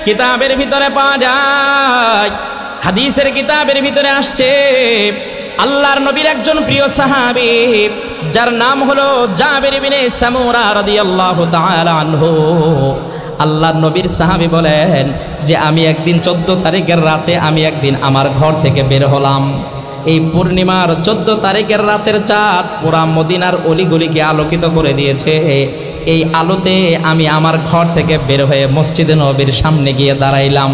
কিতাবের ভিতরে পাওয়া যায়, হাদিসের কিতাবের ভিতরে আসছে, আল্লাহর নবীর একজন প্রিয় সাহাবী যার নাম হলো জাবির ইবনে সামুরা রাদিয়াল্লাহু তাআলা আনহু। আল্লাহর নবীর সাহাবী বলেন যে আমি একদিন 14 তারিখের রাতে আমি একদিন আমার ঘর থেকে বের হলাম। এই পূর্ণিমার 14 তারিখের রাতের চাঁদ পুরা মদিনার অলিগলিকে আলোকিত করে দিয়েছে। এই আলোতে আমি আমার ঘর থেকে বের হয়ে মসজিদে নববীর সামনে গিয়ে দাঁড়াইলাম।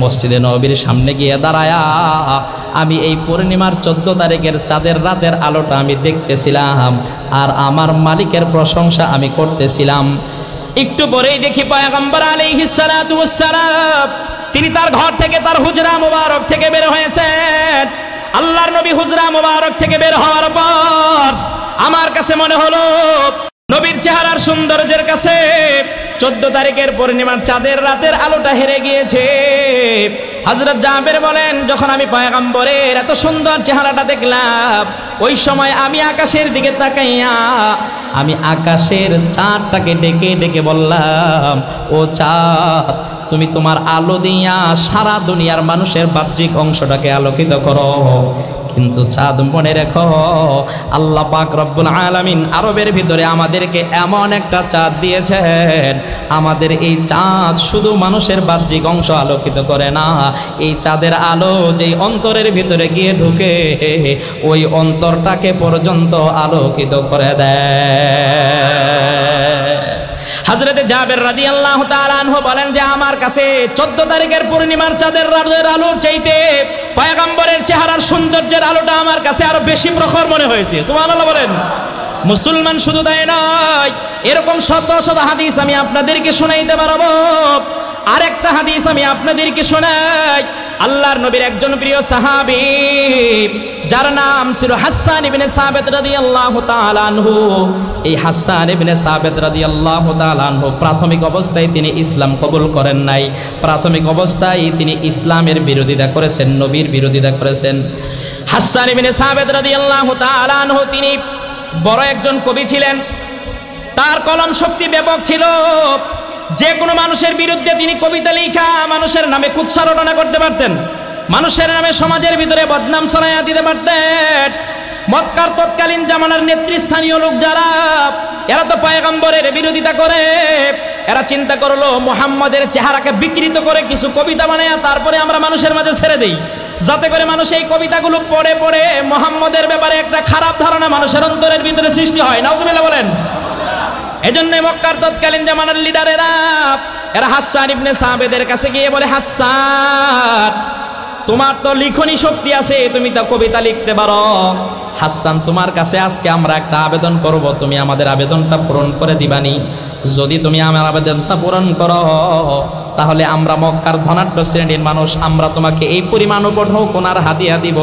মসজিদে নববীর সামনে গিয়ে দাঁড়ায়া আমি এই পূর্ণিমার 14 তারিখের চাঁদের রাতের আলোটা আমি দেখতেছিলাম আর আমার মালিকের প্রশংসা আমি করতেছিলাম। একটু পরেই দেখি পয়গম্বর আলাইহিস সালাতু ওয়াস সালাম তিনি তার ঘর থেকে তার হুজরা মুবারক থেকে বের হয়েছেন। আল্লাহর নবী হুজরা মুবারক থেকে বের হওয়ার পর আমার কাছে মনে হলো নবীর চেহারার সৌন্দর্যের কাছে 14 তারিখের পূর্ণিমার চাঁদের রাতের আলোটা হেরে গিয়েছে। হযরত জাবের বলেন যখন আমি পয়গম্বরের এত সুন্দর চেহারাটা দেখলাম ওই সময় আমি আকাশের দিকে তাকাইয়া আমি আকাশের চাঁদটাকে ডেকে ডেকে বললাম, ও চাঁদ তুমি তোমার আলো দিয়া সারা দুনিয়ার মানুষের বাহ্যিক অংশটাকে আলোকিত করো। কিন্তু চাঁদ মনে রেখো আল্লাহ পাক রব্বুল আলামিন আরবের ভিতরে আমাদেরকে এমন একটা চাঁদ দিয়েছেন, আমাদের এই চাঁদ শুধু মানুষের বাহ্যিক অংশ আলোকিত করে না, এই চাঁদের আলো যেই অন্তরের ভিতরে গিয়ে ঢুকে ওই অন্তরটাকে পর্যন্ত আলোকিত করে দেয়। হযরত জাবের রাদিয়াল্লাহু তাআলা আনহু বলেন যে আমার কাছে 14 তারিখের পূর্ণিমার চাঁদের আলোর চাইতে পয়গম্বরের চেহারার সৌন্দর্যের আলোটা আমার কাছে আরো বেশি প্রখর মনে হয়েছে। সুবহানাল্লাহ বলেন। মুসলমান শুধু তাই নয়, এরকম শত শত হাদিস আমি আপনাদেরকে শোনাইতে পারবো। আরেকটা হাদিস আমি আপনাদেরকে শোনাই। আল্লাহর নবীর একজন প্রিয় সাহাবী যার নাম ছিল হাসান ইবনে সাবিত রাদিয়াল্লাহু তাআলা আনহু। এই হাসান ইবনে সাবিত রাদিয়াল্লাহু তাআলা আনহু প্রাথমিক অবস্থায় তিনি ইসলাম কবুল করেন নাই। প্রাথমিক অবস্থায় তিনি ইসলামের বিরোধিতা করেছেন, নবীর বিরোধিতা করেছেন। হাসান ইবনে সাবিত রাদিয়াল্লাহু তাআলা আনহু তিনি বড় একজন কবি ছিলেন, তার কলম শক্তি ব্যাপক ছিল। যে কোনো মানুষের বিরুদ্ধে তিনি কবিতা লেখা মানুষের নামে কুৎসা রটনা করতে পারতেন, মানুষের নামে সমাজের ভিতরে বদনাম ছড়াইয়া দিতে পারতেন। মক্কার তৎকালীন জামানার নেতৃস্থানীয় লোক যারা, এরা তো পয়গম্বরের বিরোধিতা করে, এরা চিন্তা করলো মুহাম্মাদের চেহারাকে বিকৃত করে কিছু কবিতা বানায়া তারপরে আমরা মানুষের মাঝে ছেড়ে দেই, যাতে করে মানুষ এই কবিতাগুলো পড়ে পড়ে মুহাম্মাদের ব্যাপারে একটা খারাপ ধারণা মানুষের অন্তরের ভিতরে সৃষ্টি হয়। নাউজুবিল্লাহ বলেন। এজন্য মক্কার তৎকালীন জামানার লিডারেরা এরা হাসান ইবনে সাবিতের কাছে গিয়ে বলে, হাসান তোমার তো লিখনি শক্তি আছে, তুমি তো কবিতা লিখতে পারো। হাসান তোমার কাছে আজকে আমরা একটা আবেদন করব, তুমি আমাদের আবেদনটা পূরণ করে দিবানি? যদি তুমি আমার আবেদনটা পূরণ করো তাহলে আমরা মক্কার ধনাঢ্য শ্রেণীর মানুষ আমরা তোমাকে এই পরিমাণ উপঢৌ কোনার হাদিয়া দিব,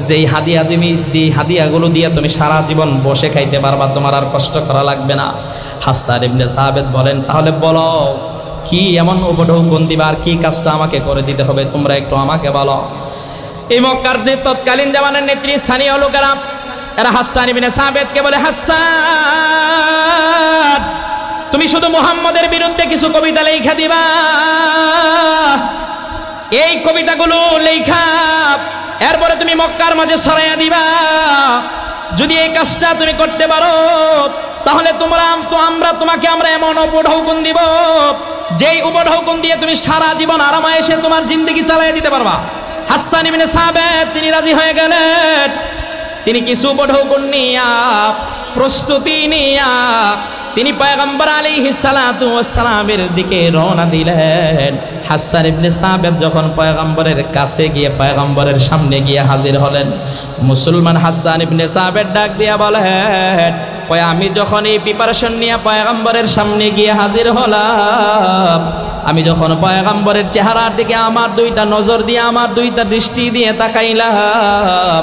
যেই হাদিয়া তুমি হাদিয়াগুলো দিয়ে তুমি সারা জীবন বসে খাইতে পারবা, তোমার আর কষ্ট করা লাগবে না। হাসান ইবনে সাবিত বলেন, তাহলে বলো কি এমন উপঢৌ কোন দিবা, আর কি কাজটা আমাকে করে দিতে হবে তোমরা একটু আমাকে বলো। এই মক্কার তৎকালীন জামানার নেতৃস্থানীয় লোকেরা এরা হাসান ইবনে সাবিতকে বলে, হাসান তুমি শুধু মুহাম্মাদের বিরুদ্ধে কিছু কবিতা লেখা দিবা, এই কবিতাগুলো লেখা এরপরে তুমি মক্কার মাঝে ছড়াইয়া দিবা। যদি এই কাজটা তুমি করতে পারো তাহলে আমরা তোমাকে এমন উপঢৌকন দিব, যেই উপঢৌকন দিয়ে তুমি সারা জীবন আরামায়েশে তোমার জিন্দেগি চালিয়ে দিতে পারবা। হাসান ইবনে সাবিত তিনি রাজি হয়ে গেলেন। তিনি কিছু উপঢৌকন নিয়া প্রস্তুতি নিয়া তিনি পয়গম্বর আলাইহিস সালাতু ওয়াস সালামের দিকে রওনা দিলেন। হাসান ইবনে সাবিত যখন পয়গম্বরের কাছে গিয়ে পয়গম্বরের সামনে গিয়ে হাজির হলেন, মুসলমান হাসান ইবনে সাবিত ডাক দিয়া বলেন, আমি যখন এই প্রিপারেশন নিয়ে পয়গম্বরের সামনে গিয়ে হাজির হলাম, আমি যখন পয়গম্বরের চেহারার দিকে আমার দুইটা নজর দিয়ে আমার দুইটা দৃষ্টি দিয়ে তাকাইলাম,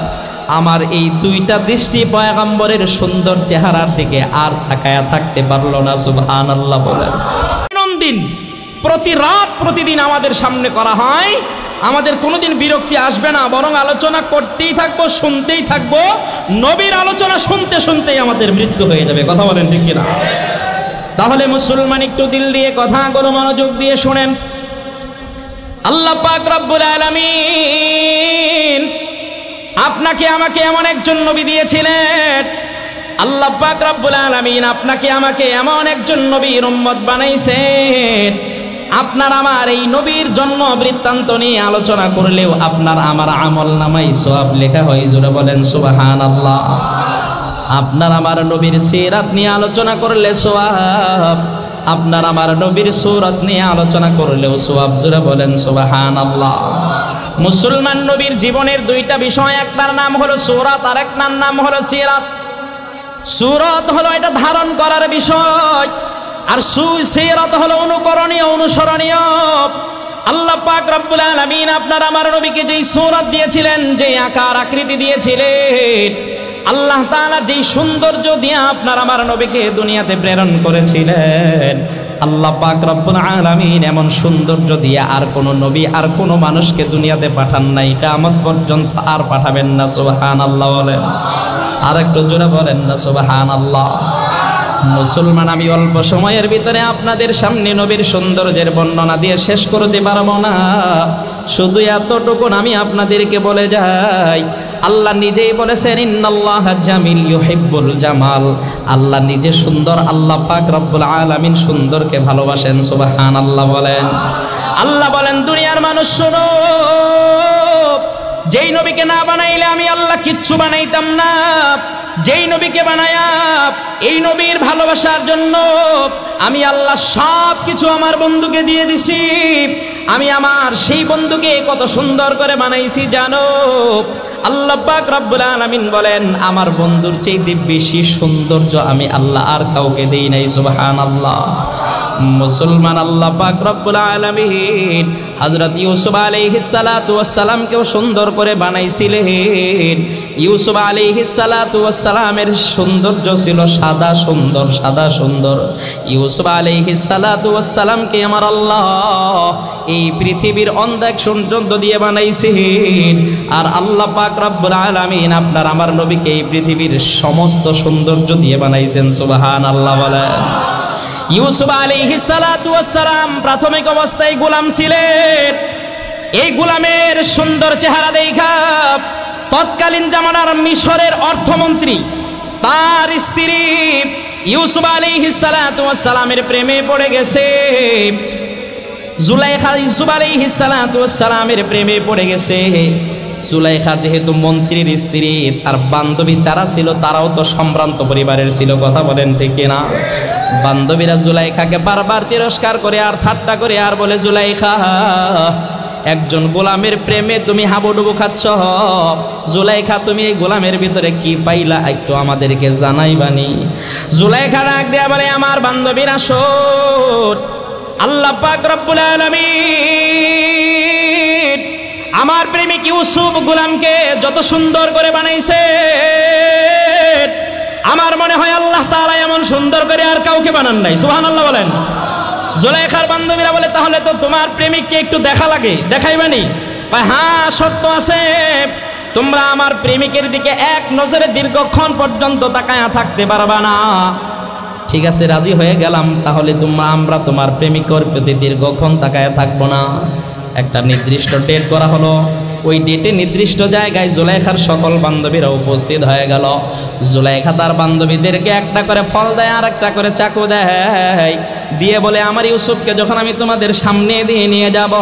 আমার এই দুইটা দৃষ্টি পয়গম্বরের সুন্দর চেহারার দিকে আর তাকায়া থাকতে পারলো না। সুবহানাল্লাহ বলেন। দিন প্রতি রাত প্রতিদিন আমাদের সামনে করা হয়, আমাদের কোনোদিন বিরক্তি আসবে না, বরং আলোচনা করতেই থাকবো, শুনতেই থাকবো। নবীর আলোচনা শুনতে শুনতেই আমাদের মৃত্যু হয়ে যাবে। কথা বলেন ঠিক কিনা? তাহলে মুসলমান একটু দিল দিয়ে কথাগুলো মনোযোগ দিয়ে শুনেন। আল্লাহ পাক রব্বুল আলামিন আপনাকে আমাকে এমন একজন নবী দিয়েছিলেন, আল্লাহ পাক রব্বুল আলামিন আপনাকে আমাকে এমন একজন নবীর উম্মত বানাইছেন। আপনার আমার এই নবীর জন্ম বৃত্তান্ত নিয়ে আলোচনা করলেও আপনার আমার আমল নামায় সওয়াব লেখা হয়। জোরে বলেন সুবহানাল্লাহ। আপনার আমার নবীর সিরাত নিয়ে আলোচনা করলে সওয়াব, আপনার আমার নবীর সূরত নিয়ে আলোচনা করলেও সওয়াব। জোরে বলেন সুবহানাল্লাহ। মুসলমান নবীর জীবনের দুইটা বিষয়, একটার নাম হলো সূরত আর একটার নাম হলো সিরাত। সূরত হলো এটা ধারণ করার বিষয়, আর সিরাত হলো অনুকরণীয়, অনুসরণীয়। আল্লাহ পাক রব্বুল আলামিন আপনার আমার নবীকে যেই সূরত দিয়েছিলেন, যে আকার আকৃতি দিয়েছিলেন, আল্লাহ তাআলা যেই সৌন্দর্য দিয়ে আপনার আমার নবীকে দুনিয়াতে প্রেরণ করেছিলেন, আল্লাহ পাক রব্বুল আলামিন এমন সৌন্দর্য দিয়ে আর কোন নবী আর কোন মানুষকে দুনিয়াতে পাঠান নাই, কিয়ামত পর্যন্ত আর পাঠাবেন না। সুবহানাল্লাহ বলেন, আর একটু জোরে বলেন না সুবহানাল্লাহ। মুসলমান, আমি অল্প সময়ের ভিতরে আপনাদের সামনে নবীর সৌন্দর্যের বর্ণনা দিয়ে শেষ করতে পারবো না। শুধু এতটুকু আমি আপনাদেরকে বলে যাই, আল্লাহ নিজেই বলেছেন ইন্নাল্লাহা জামিল ইউহিব্বুল জামাল। আল্লাহ নিজে সুন্দর, আল্লাহ পাক রব্বুল আলামিন সুন্দরকে ভালোবাসেন। সুবহানাল্লাহ বলেন। আল্লাহ বলেন, দুনিয়ার মানুষ শোনো, যেই নবীকে না বানাইলে আমি আল্লাহ কিচ্ছু বানাইতাম না। যেই নবীকে বানায়া এই নবীর ভালোবাসার জন্য আমি আল্লাহ সব কিছু আমার বন্ধুকে দিয়ে দিছি। আমি আমার সেই বন্ধুকে কত সুন্দর করে বানাইছি জানো? আল্লাহ পাক রব্বুল আলামিন বলেন, আমার বন্ধুর চাইতে বেশি সৌন্দর্য আমি আল্লাহ আর কাউকে দেই নাই। সুবহানাল্লাহ। মুসলমান, আল্লাহ পাক রব্বুল আলামিন হযরত ইউসুফ আলাইহিস সালাতু ওয়াস সালামকেও সুন্দর করে বানাইছিলেন। ইউসুফ আলাইহিস সালাতু ওয়াস সালামের সৌন্দর্য ছিল সাদা সুন্দর, সাদা সুন্দর। ইউসুফ আলাইহিস সালাতু ওয়াস সালামকে আমার আল্লাহ এই পৃথিবীর অনেক সৌন্দর্য দিয়ে বানাইছেন। আর আল্লাহ পাক রব্বুল আলামিন আপনার আমার নবীকে এই পৃথিবীর সমস্ত সৌন্দর্য দিয়ে বানাইছেন। সুবহানাল্লাহ বলেন। ইউসুফ আলাইহিস সালাতু ওয়াস সালাম প্রাথমিক অবস্থায় গোলাম ছিলেন। এই গোলামের সুন্দর চেহারা দেখা তৎকালীন জামানার মিশরের অর্থমন্ত্রী তার স্ত্রী ইউসুফ আলাইহিস সালাতু ওয়াস সালামের প্রেমে পড়ে গেছে। জুলাইখা ইউসুফ আলাইহিস সালাতু ওয়াস সালামের প্রেমে পড়ে গেছে। জুলাইখা যেহেতু মন্ত্রীর স্ত্রী, তার বান্ধবী যারা ছিল তারাও তো সম্ভ্রান্ত পরিবারের ছিল। কথা বলেন ঠিক না? বান্ধবীরা জুলাইখাকে বারবার তিরস্কার করে আর ঠাট্টা করে আর বলে, জুলাইখা, একজন গোলামের প্রেমে তুমি হাবুডুবু খাচ্ছ। জুলাইখা, তুমি এই গোলামের ভিতরে কি পাইলা একটু আমাদেরকে জানাইবানি? জুলাইখা ডাক দেয়া বলে, আমার বান্ধবীরা শোন, আল্লাহ পাক রব্বুল আলামিন আমার প্রেমিক ইউসুফ গোলামকে যত সুন্দর করে বানাইছে, আমার মনে হয় আল্লাহ তাআলা এমন সুন্দর করে আর কাউকে বানান নাই। সুবহানাল্লাহ বলেন। জুলাইখার বান্ধবীরা বলে, তাহলে তো তোমার প্রেমিককে একটু দেখা লাগে, দেখাইবানি? হ্যাঁ, সত্য আছে, তোমরা আমার প্রেমিকের দিকে এক নজরে দীর্ঘক্ষণ পর্যন্ত তাকায়া থাকতে পারবা না। ঠিক আছে, রাজি হয়ে গেলাম, তাহলে আমরা তোমার প্রেমিকের প্রতি দীর্ঘক্ষণ তাকায়া থাকবো না। একটা নির্দিষ্ট ডেট করা হলো। ওই ডেটে নির্দিষ্ট জায়গায় জুলাইখার সকল বান্ধবীরা উপস্থিত হয়ে গেল। জুলাইখা তার বান্ধবীদেরকে একটা করে ফল দেয় আর একটা করে চাকু দেয়, দিয়ে বলে, আমার ইউসুফকে যখন আমি তোমাদের সামনে দিয়ে নিয়ে যাব,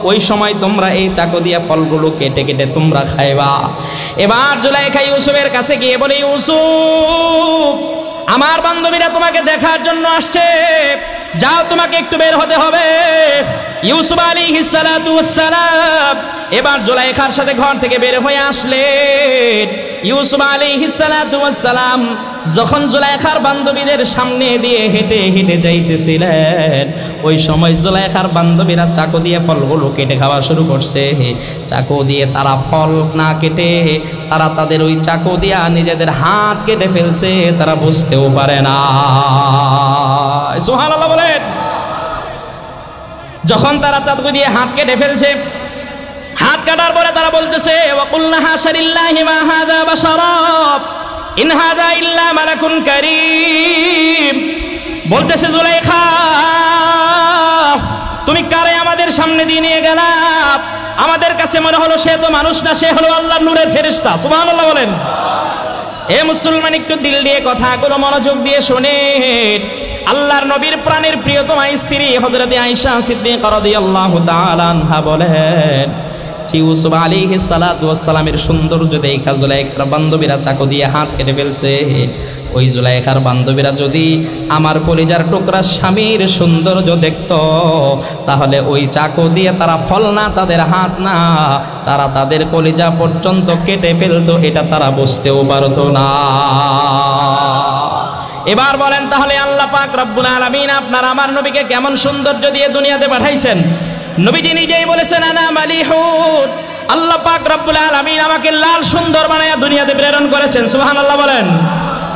ওই সময় তোমরা এই চাকু দিয়ে ফলগুলো কেটে কেটে তোমরা খাইবা। এবার জুলাইখা ইউসুফের কাছে গিয়ে বলে, ইউসুফ, আমার বান্ধবীরা তোমাকে দেখার জন্য আসছে, যাও, তোমাকে একটু বের হতে হবে। ইউসুফ আলাইহিস সালাতু ওয়াস সালাম এবার জুলাইখার সাথে ঘর থেকে বের হয়ে আসলেন। ইউসুফ আলাইহিস সালাতু ওয়াস সালাম যখন জুলাইখার বান্ধবীদের সামনে দিয়ে হেঁটে হেঁটে যাইতেছিলেন, ওই সময় জুলাইখার বান্ধবীরা চাকু দিয়ে ফলগুলো কেটে খাওয়া শুরু করছে। চাকু দিয়ে তারা ফল না কেটে তারা তাদের ওই চাকু দিয়ে নিজেদের হাত কেটে ফেলছে, তারা বুঝতেও পারে না। সুবহানাল্লাহ বলেন। যখন তারা চাকু দিয়ে হাত কেটে ফেলছে, হাত কাটার পরে তারা বলতেছে, ওয়াকুলনা হাশারিল্লাহি মা হাযা বাশারা ইন হাযা ইল্লা মালাকুন কারীম। বলতেছে, জুলাইখা, তুমি কারে আমাদের সামনে দিয়ে নিয়ে গেলা? আমাদের কাছে মনে হলো সে তো মানুষ না, সে হলো আল্লাহর নূরের ফেরেশতা। সুবহানাল্লাহ বলেন। এ মুসলমান, একটু দিল দিয়ে কথাগুলো মনোযোগ দিয়ে শোনেন। আল্লাহর নবীর প্রাণের প্রিয়তমা স্ত্রী হযরত আয়েশা সিদ্দিকা রাদিয়াল্লাহু তাআলা আনহা বলেন, ইউসুফ আলাইহিস সালাতু ওয়াস সালামের সৌন্দর্য দেখা জুলাইখার বান্ধবীরা চাকু দিয়ে হাত কেটে ফেলছে। ওই জুলাইখার বান্ধবীরা যদি আমার কলিজার টুকরা স্বামীর সৌন্দর্য দেখত, তাহলে ওই চাকু দিয়ে তারা ফল না, তাদের হাত না, তারা তাদের কলিজা পর্যন্ত কেটে ফেলতো, এটা তারা বুঝতেও পারতো না। এবার বলেন, তাহলে আল্লাহ পাক রব্বুল আলামিন আপনার আমার নবীকে কেমন সৌন্দর্য দিয়ে দুনিয়াতে পাঠাইছেন? নবীজি নিজেই বলেছেন, আনা মালিহুন, আল্লাহ পাক রব্বুল আলামিন আমাকে লাল সুন্দর বানায়া দুনিয়াতে প্রেরণ করেছেন। সুবহানাল্লাহ বলেন।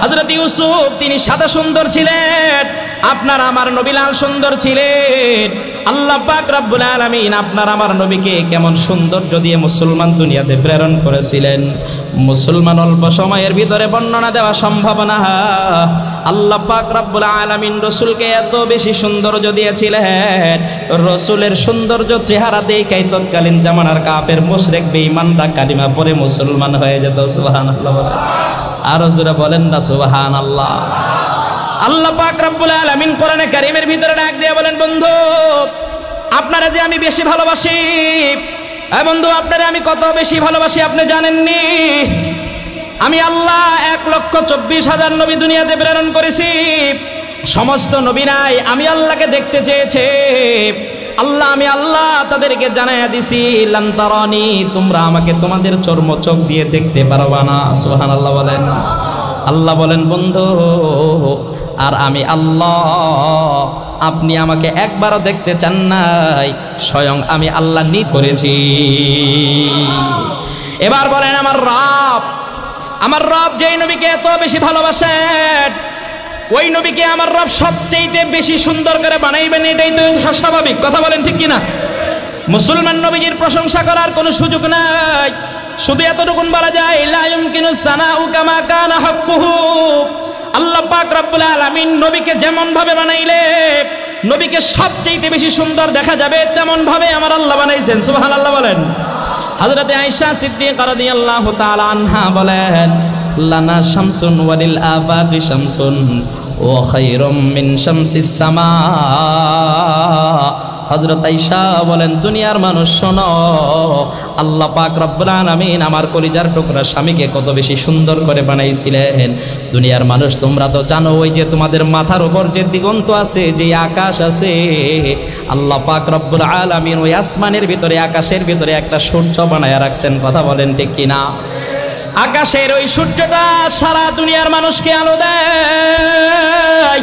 হযরত ইউসুফ তিনি সাদা সুন্দর ছিলেন, আপনার আমার নবী লাল সুন্দর ছিলেন। আল্লাহ পাক রব্বুল আলামিন আপনার আমার নবীকে কেমন সৌন্দর্য দিয়ে মুসলমান দুনিয়াতে প্রেরণ করেছিলেন, মুসলমান অল্প সময়ের ভিতরে বর্ণনা দেওয়া সম্ভব না। আল্লাহ পাক রব্বুল আলামিন রাসূলকে এত বেশি সৌন্দর্য দিয়েছিলেন, রাসূলের সৌন্দর্য চেহারা দেখাই তৎকালীন জামানার কাফের মুশরিক বেঈমানরা কালিমা পড়ে মুসলমান হয়ে যেত। সুবহানাল্লাহ। আরো জোরে বলেন না সুবহানাল্লাহ। আল্লাহ পাক রব্বুল আলামিন কোরআনে কারীমের ভিতরে ডাক দিয়ে বলেন, বন্ধু আপনারা যে আমি বেশি ভালোবাসি, বন্ধু আপনারা আমি কত বেশি ভালোবাসি আপনি জানেননি? আমি আল্লাহ 1,24,000 নবী দুনিয়াতে প্রেরণ করেছি। সমস্ত নবীরাই আমি আল্লাহকে দেখতে চেয়েছে। আমি আল্লাহ তাদেরকে জানাইয়া দিছি, লান তারানি, তোমরা আমাকে তোমাদের চর্ম চোখ দিয়ে দেখতে পারবা না। সুবহানাল্লাহ বলেন। আল্লাহ বলেন, বন্ধু আর আমি আল্লাহ, আপনি আমাকে একবারও দেখতে চান নাই, স্বয়ং আমি আল্লাহ নিজ করেছি। এবার বলেন, আমার রব যেই নবীকে এত বেশি ভালোবাসেন, ওই নবীকে আমার রব সবচেয়ে বেশি সুন্দর করে বানাইবেন, এটাই তো স্বাভাবিক কথা। বলেন ঠিক কিনা? মুসলমান নবীজির প্রশংসা করার কোনো সুযোগ নাই, শুধু এতটুকু বলা যায়, লা ইউমকিনু সানাউ কামা কানা হাক্কুহু। আল্লাহ পাক রব্বুল আলামিন নবীকে যেমন ভাবে বানাইলে নবীকে সবচেয়ে বেশি সুন্দর দেখা যাবে, তেমন ভাবে আমার আল্লাহ বানাইছেন। সুবহানাল্লাহ বলেন। হযরত আয়েশা সিদ্দিকা রাদিয়াল্লাহু তাআলা আনহা বলেন, লানা শামসুন ওয়ালিল আবাদি শামসুন ওয়া খায়রুম মিন শামসিস সামা। হযরত আয়েশা বলেন, দুনিয়ার মানুষ শোনো, আল্লাহ পাক রব্বুল আলামিন আমার কলিজার টুকরা স্বামীকে কত বেশি সুন্দর করে বানাইছিলেন। দুনিয়ার মানুষ তোমরা তো জানো, ওই যে তোমাদের মাথার উপর যে দিগন্ত আছে, যে আকাশ আছে, আল্লাহ পাক রব্বুল আলামিন ওই আসমানের ভিতরে, আকাশের ভিতরে একটা সূর্য বানায়া রাখছেন। কথা বলেন ঠিক কিনা? আকাশের ওই সূর্যটা সারা দুনিয়ার মানুষকে আলো দেয়।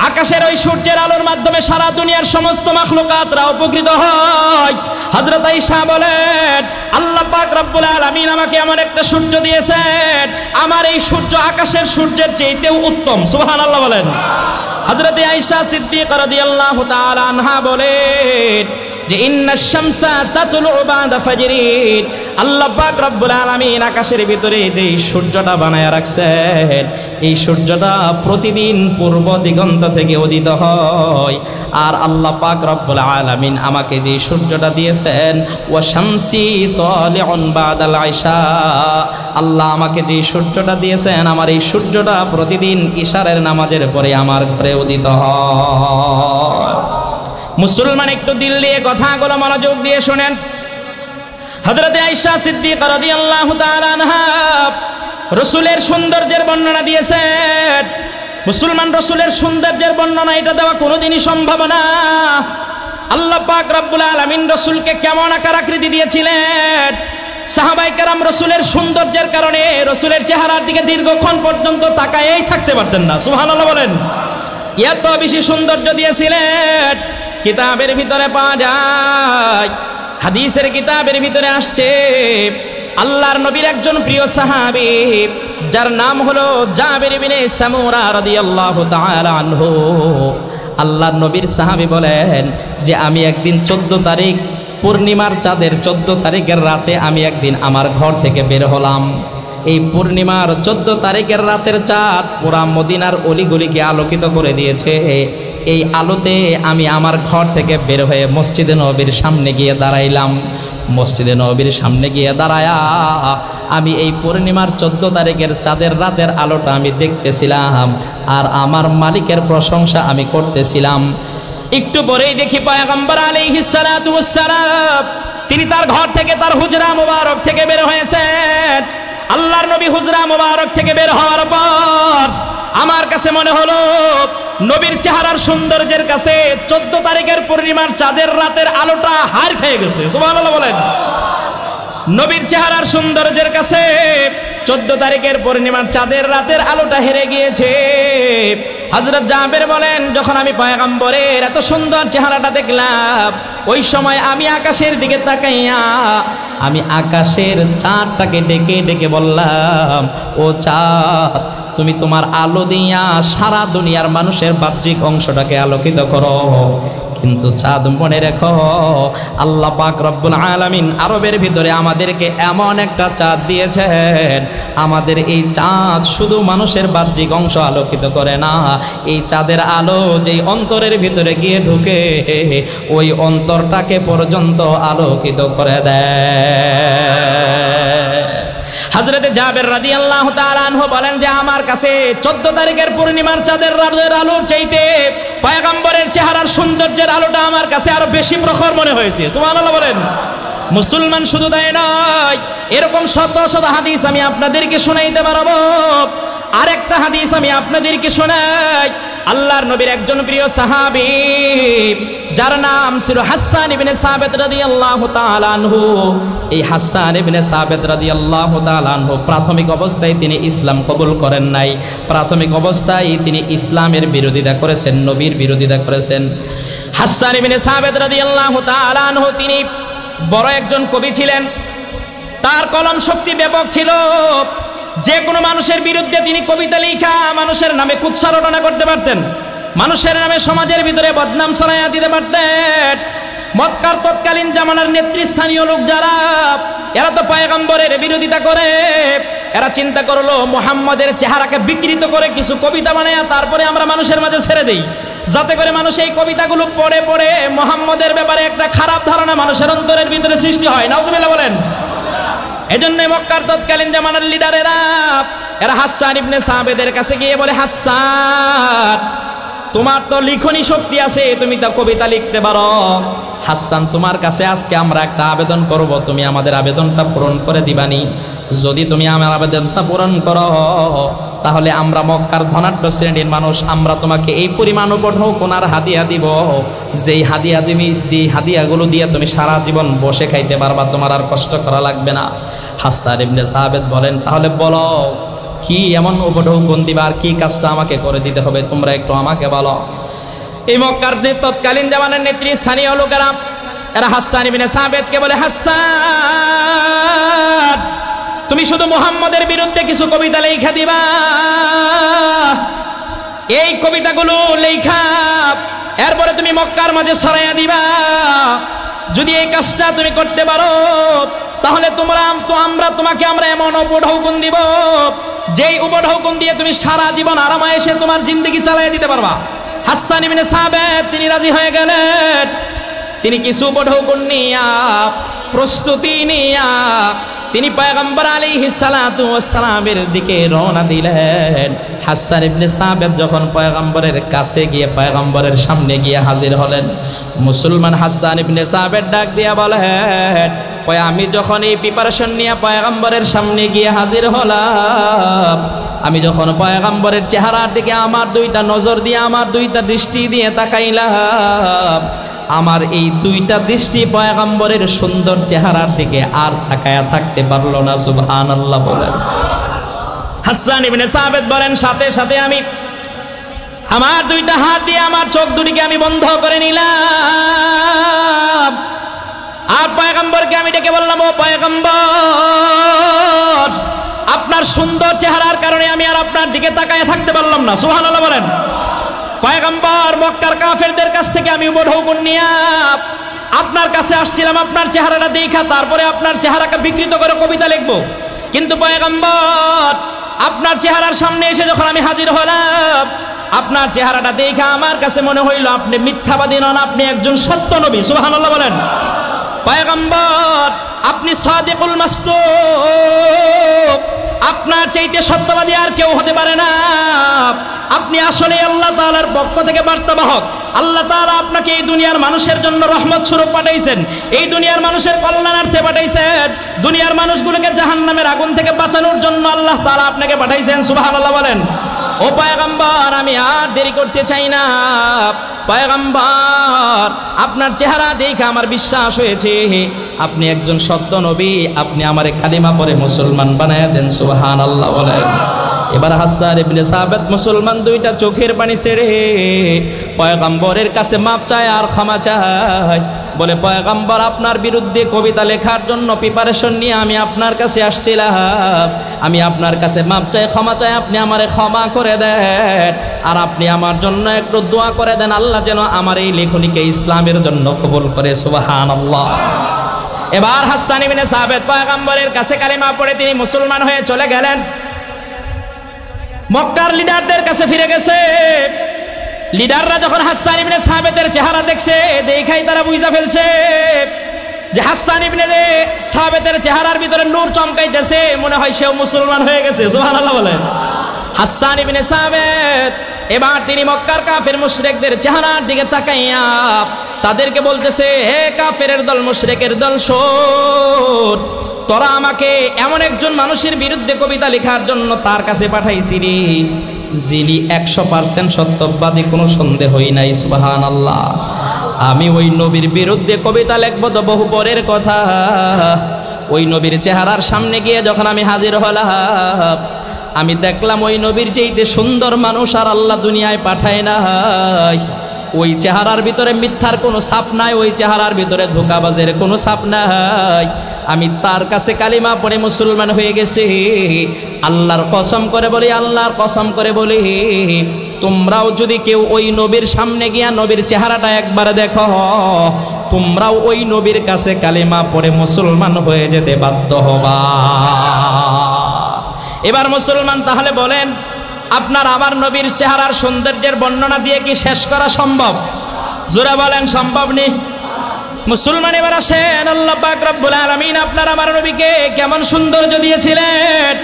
আকাশের ওই সূর্যের আলোর মাধ্যমে সারা দুনিয়ার সমস্ত মাখলুকাতরা উপকৃত হয়। হযরত আয়েশা বলেন, আল্লাহ পাক রব্বুল আলামিন আমাকে এমন একটা সূর্য দিয়েছেন, আমার এই সূর্য আকাশের সূর্যের চাইতেও উত্তম। সুবহানাল্লাহ বলেন। হযরত আয়েশা সিদ্দিকা রাদিয়াল্লাহু তাআলা আনহা বলেন যে, ইন্নাশ শামসা তাতলু বাদা ফাজরিন, আল্লাহ পাক রব্বুল আলামিন আকাশের ভিতরে যে সূর্যটা বানায়া রাখছেন, এই সূর্যটা প্রতিদিন পূর্ব দিগন্ত থেকে উদিত হয়। আর আল্লাহ পাক রব্বুল আলামিন আমাকে যে সূর্যটা দিয়েছেন, ওয়া শামসি তালিউন বাদাল ইশা, আল্লাহ আমাকে যে সূর্যটা দিয়েছেন, আমার এই সূর্যটা প্রতিদিন ইশারের নামাজের পরে আমার ঘরে উদিত হয়। মুসলমান একটু দিল দিয়ে কথাগুলো মনোযোগ দিয়ে শোনেন। হযরত আয়েশা সিদ্দিকা রাদিয়াল্লাহু তাআলা আনহা রাসূলের সৌন্দর্যের বর্ণনা দিয়েছেন। মুসলমান রাসূলের সৌন্দর্যের বর্ণনা এটা দেওয়া কোনোদিনই সম্ভব না। আল্লাহ পাক রব্বুল আলামিন রাসূলকে কেমন আকার আকৃতি দিয়েছিলেন, সাহাবায়ে কেরাম রাসূলের সৌন্দর্যের কারণে রাসূলের চেহারার দিকে দীর্ঘক্ষণ পর্যন্ত তাকায়েই থাকতে পারতেন না। সুবহানাল্লাহ বলেন। এত বেশি সৌন্দর্য দিয়েছিলেন। কিতাবের ভিতরে পাওয়া যায়, হাদিসের কিতাবের ভিতরে আসছে, আল্লাহর নবীর একজন প্রিয় সাহাবী যার নাম হলো জাবির ইবনে সামুরা রাদিয়াল্লাহু তাআলা আনহু, আল্লাহর নবীর সাহাবী বলেন যে, আমি একদিন 14 তারিখ পূর্ণিমার চাঁদের 14 তারিখের রাতে আমি একদিন আমার ঘর থেকে বের হলাম। এই পূর্ণিমার 14 তারিখের রাতের চাঁদ পুরা মদিনার অলিগলিকে আলোকিত করে দিয়েছে। এই আলোতে আমি আমার ঘর থেকে বের হয়ে মসজিদে নববীর সামনে গিয়ে দাঁড়াইলাম। মসজিদে নববীর সামনে গিয়ে দাঁড়ায়া আমি এই পূর্ণিমার 14 তারিখের চাঁদের রাতের আলোটা আমি দেখতেছিলাম আর আমার মালিকের প্রশংসা আমি করতেছিলাম। একটু পরেই দেখি পয়গম্বর আলাইহিস সালাতু ওয়াস সালাম তিনি তার ঘর থেকে তার হুজরা মুবারক থেকে বের হয়েছেন। আল্লাহর নবী হুজরা মুবারক থেকে বের হওয়ার পর আমার কাছে মনে হলো নবীর চেহারার সৌন্দর্যের কাছে 14 তারিখের পূর্ণিমার চাঁদের রাতের আলোটা হার খেয়ে গেছে। সুবহানাল্লাহ বলেন। নবীর চেহারার সৌন্দর্যের কাছে 14 তারিখের পূর্ণিমার চাঁদের রাতের আলোটা হেরে গিয়েছে। হযরত জাবের বলেন, যখন আমি পয়গম্বরের এত সুন্দর চেহারাটা দেখলাম, ওই সময় আমি আকাশের দিকে তাকাইয়া আমি আকাশের চাঁদটাকে ডেকে ডেকে বললাম, ও চাঁদ, তুমি তোমার আলো দিয়া সারা দুনিয়ার মানুষের বাহ্যিক অংশটাকে আলোকিত করো। কিন্তু চাঁদ মনে রেখো, আল্লাহ পাক রব্বুল আলামিন আরবের ভিতরে আমাদেরকে এমন একটা চাঁদ দিয়েছেন, আমাদের এই চাঁদ শুধু মানুষের বাহ্যিক অংশ আলোকিত করে না, এই চাঁদের আলো যেই অন্তরের ভিতরে গিয়ে ঢুকে ওই অন্তরটাকে পর্যন্ত আলোকিত করে দেয়। হযরতে জাবের রাদিয়াল্লাহু তাআলা আনহু বলেন যে আমার কাছে 14 তারিখের পূর্ণিমার চাঁদের রাতের আলোর চাইতে পয়গম্বরের চেহারার সৌন্দর্যের আলোটা আমার কাছে আরো বেশি প্রখর মনে হয়েছে। সুবহানাল্লাহ বলেন। মুসলমান শুধু তাই নয়, এরকম শত শত হাদিস আমি আপনাদেরকে শোনাইতে পারবো। আরেকটা হাদিস আমি আপনাদেরকে শোনাই। আল্লাহর নবীর একজন প্রিয় সাহাবী যার নাম ছিল হাসান ইবনে সাবিত রাদিয়াল্লাহু তাআলা আনহু। এই হাসান ইবনে সাবিত রাদিয়াল্লাহু তাআলা আনহু প্রাথমিক অবস্থায় তিনি ইসলাম কবুল করেন নাই। প্রাথমিক অবস্থায় তিনি ইসলামের বিরোধিতা করেছেন, নবীর বিরোধিতা করেছেন। হাসান ইবনে সাবিত রাদিয়াল্লাহু তাআলা আনহু তিনি বড় একজন কবি ছিলেন, তার কলম শক্তি ব্যাপক ছিল। যে কোনো মানুষের বিরুদ্ধে তিনি কবিতা লেখা মানুষের নামে কুৎসা রটনা করতে পারতেন, মানুষের নামে সমাজের ভিতরে বদনাম ছড়াইয়া দিতে পারতেন। মক্কার তৎকালীন জামানার নেতৃস্থানীয় লোক যারা, এরা তো পয়গম্বরের বিরোধিতা করে, এরা চিন্তা করলো মুহাম্মদের চেহারাকে বিকৃত করে কিছু কবিতা বানায়া তারপরে আমরা মানুষের মাঝে ছেড়ে দেই, যাতে করে মানুষ এই কবিতাগুলো পড়ে পড়ে মুহাম্মদের ব্যাপারে একটা খারাপ ধারণা মানুষের অন্তরের ভিতরে সৃষ্টি হয়। নাউজুবিল্লাহ বলেন। এজন্য মক্কার তৎকালীন জামানার লিডারেরা এরা হাসান ইবনে সাবিতের কাছে গিয়ে বলে, হাসান, তোমার তো লিখনী শক্তি আছে, তুমি তো কবিতা লিখতে পারো। হাসান, তোমার কাছে আজকে আমরা একটা আবেদন করব, তুমি আমাদের আবেদনটা পূরণ করে দিবানি? যদি তুমি আমার আবেদনটা পূরণ করো তাহলে আমরা মক্কার ধনাঢ্য শ্রেণীর মানুষ, আমরা তোমাকে এই পরিমাণ উপঢৌ কোনার হাদিয়া দিব, যেই হাদিয়া তুমি হাদিয়াগুলো দিয়ে তুমি সারা জীবন বসে খাইতে পারবা, তোমার আর কষ্ট করা লাগবে না। হাসান ইবনে সাবিত বলেন, তাহলে বলো কি এমন উপঢৌকন দিবা, আর কি কাজটা আমাকে করে দিতে হবে, তোমরা একটু আমাকে বলো। এই মক্কার তৎকালীন জামানার নেতৃস্থানীয় লোকেরা এরা হাসান ইবনে সাবিতকে বলে, হাসান, তুমি শুধু মুহাম্মদের বিরুদ্ধে কিছু কবিতা লেখা দিবা, এই কবিতাগুলো লেখা এরপরে তুমি মক্কার মাঝে ছড়াইয়া দিবা। যদি এই কাজটা তুমি করতে পারো তাহলে আমরা তোমাকে এমন উপঢৌকন দিব, যেই উপঢৌকন দিয়ে তুমি সারা জীবন আরামায়েশে তোমার জিন্দেগি চালিয়ে দিতে পারবা। হাসান ইবনে সাবিত তিনি রাজি হয়ে গেলেন। তিনি কিছু উপঢৌকন নিয়া, প্রস্তুতি নিয়া তিনি পয়গম্বর আলাইহিস সালাতু ওয়াস সালামের দিকে রওনা দিলেন। হাসান ইবনে সাবিত যখন পয়গম্বরের কাছে গিয়ে পয়গম্বরের সামনে গিয়ে হাজির হলেন, মুসলমান হাসান ইবনে সাবিত ডাক দিয়া বলেন, আমি যখন এই প্রিপারেশন নিয়ে পয়গম্বরের সামনে গিয়ে হাজির হলাম, আমি যখন পয়গম্বরের চেহারার দিকে আমার দুইটা নজর দিয়ে, আমার দুইটা দৃষ্টি দিয়ে তাকাইলাম, আমার এই দুইটা দৃষ্টি পয়গম্বরের সুন্দর চেহারার দিকে আর তাকায়া থাকতে পারলো না। সুবহানাল্লাহ বলেন। হাসান ইবনে সাবিত বলেন, সাথে সাথে আমি আমার দুইটা হাত দিয়ে আমার চোখ দুটিকে আমি বন্ধ করে নিলাম, আর পয়গম্বরকে আমি ডেকে বললাম, ও পয়গম্বর, আপনার সুন্দর চেহারার কারণে আমি আর আপনার দিকে তাকায়া থাকতে পারলাম না। সুবহানাল্লাহ বলেন। পয়গম্বর, মক্কার কাফেরদের কাছ থেকে আমি উপঢৌকন নিয়ে আপনার কাছে আসছিলাম আপনার চেহারাটা দেখা, তারপরে আপনার চেহারাকে বিকৃত করে কবিতা লিখবো। কিন্তু পয়গম্বর, আপনার চেহারার সামনে এসে যখন আমি হাজির হলাম, আপনার চেহারাটা দেখে আমার কাছে মনে হইল আপনি মিথ্যাবাদী নন, আপনি একজন সত্য নবী। সুবহানাল্লাহ বলেন। পয়গম্বর, আপনি সাদিকুল মাসদুক, আপনার চাইতে সত্যবাদী আর কেউ হতে পারে না। আপনি আসলে আল্লাহ তাআলার পক্ষ থেকে বার্তাবাহক। আল্লাহ তাআলা আপনাকে এই দুনিয়ার মানুষের জন্য রহমত স্বরূপ পাঠাইছেন, এই দুনিয়ার মানুষের কল্যাণার্থে পাঠাইছেন, দুনিয়ার মানুষগুলোকে জাহান্নামের আগুন থেকে বাঁচানোর জন্য আল্লাহ তাআলা আপনাকে পাঠাইছেন। সুবহানাল্লাহ বলেন। ও পয়গম্বর, আমি আর দেরি করতে চাই না। পয়গম্বর, আপনার চেহারা দেখে আমার বিশ্বাস হয়েছে আপনি একজন সত্য নবী। আপনি আমারে কালিমা পড়ে মুসলমান বানায়া দেন। সুবহানাল্লাহ বলেন। এবার হাসান ইবনে সাবিত মুসলমান দুইটা চোখের পানি ছেড়ে পয়গম্বরের কাছে মাপ চায় আর ক্ষমা চায়। বলে, পয়গম্বর, আপনার বিরুদ্ধে কবিতা লেখার জন্য প্রিপারেশন নিয়ে আমি আপনার কাছে আসছিলাম। আমি আপনার কাছে মাপ চাই, ক্ষমা চাই, আপনি আমারে ক্ষমা করে দেন। আর আপনি আমার জন্য একটু দোয়া করে দেন, আল্লাহ যেন আমার এই লেখনীকে ইসলামের জন্য কবুল করে। সুবহানাল্লাহ। এবার হাসান ইবনে সাবিত পয়গম্বরের কাছে কালিমা পড়ে তিনি মুসলমান হয়ে চলে গেলেন। মক্কার লিডারদের কাছে ফিরে গেছে। লিডাররা যখন হাসান ইবনে সাবিতের চেহারা দেখছে, দেখাই তারা বুঝা ফেলছে যে হাসান ইবনে সাবিতের চেহারার ভিতরে নূর চমকাইতেছে, মনে হয় সেও মুসলমান হয়ে গেছে। সুবহানাল্লাহ বলেন। হাসান ইবনে সাবিত এবার তিনি মক্কার কাফের মুশরিকদের চেহারার দিকে তাকাইয়া তাদেরকে বলতেছে, হে কাফেরের দল, মুশরিকের দল, শোন, তোরা আমাকে এমন একজন মানুষের বিরুদ্ধে কবিতা লেখার জন্য তার কাছে পাঠাইছিলি যিনি 100% সত্যবাদী, কোনো সন্দেহই নাই। সুবহানাল্লাহ। আমি ওই নবীর বিরুদ্ধে কবিতা লিখবো তো বহু পরের কথা। ওই নবীর চেহারার সামনে গিয়ে যখন আমি হাজির হলাম, আমি দেখলাম ওই নবীর চাইতে সুন্দর মানুষ আর আল্লাহ দুনিয়ায় পাঠায় নাই। ওই চেহারার ভিতরে মিথ্যার কোনো ছাপ নাই, ওই চেহারার ভিতরে ধোঁকাবাজের কোনো ছাপ নাই। আমি তার কাছে কালিমা পড়ে মুসলমান হয়ে গেছি। আল্লাহর কসম করে বলি, আল্লাহর কসম করে বলি, তোমরাও যদি কেউ ওই নবীর সামনে গিয়া নবীর চেহারাটা একবার দেখো, তোমরাও ওই নবীর কাছে কালিমা পড়ে মুসলমান হয়ে যেতে বাধ্য হবা। এবার মুসলমান, তাহলে বলেন, আপনার আমার নবীর চেহারার সৌন্দর্যের বর্ণনা দিয়ে কি শেষ করা সম্ভব? জোরে বলেন, সম্ভব নেই। মুসলমান, এবার আসেন, আল্লাহ পাক রব্বুল আলামিন আপনার আমার নবীকে কেমন সৌন্দর্য দিয়েছিলেন।